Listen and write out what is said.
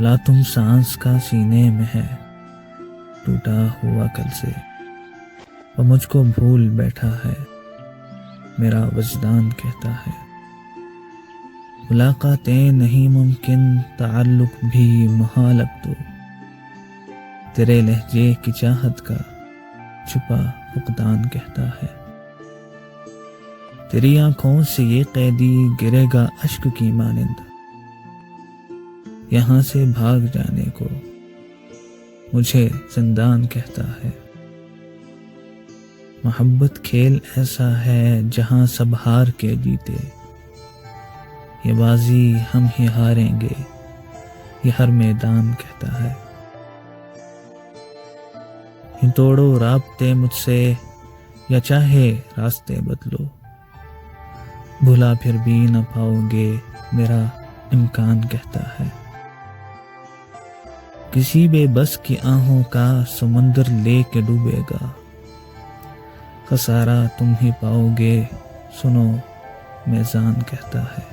भला तुम सांस का सीने में है टूटा हुआ कल से, वो मुझको भूल बैठा है मेरा वजदान कहता है। मुलाकातें नहीं मुमकिन, ताल्लुक भी मुहाल अब तो, तेरे लहजे की चाहत का छुपा फुकदान कहता है। तेरी आंखों से ये कैदी गिरेगा अश्क की मानिंद, यहाँ से भाग जाने को मुझे जिंदान कहता है। मोहब्बत खेल ऐसा है जहां सब हार के जीते, ये बाजी हम ही हारेंगे ये हर मैदान कहता है। यूं तोड़ो राब्ते मुझसे या चाहे रास्ते बदलो, भुला फिर भी न पाओगे मेरा इम्कान कहता है। किसी बेबस की आहों का समंदर लेके डूबेगा, खसारा तुम ही पाओगे सुनो मीज़ान कहता है।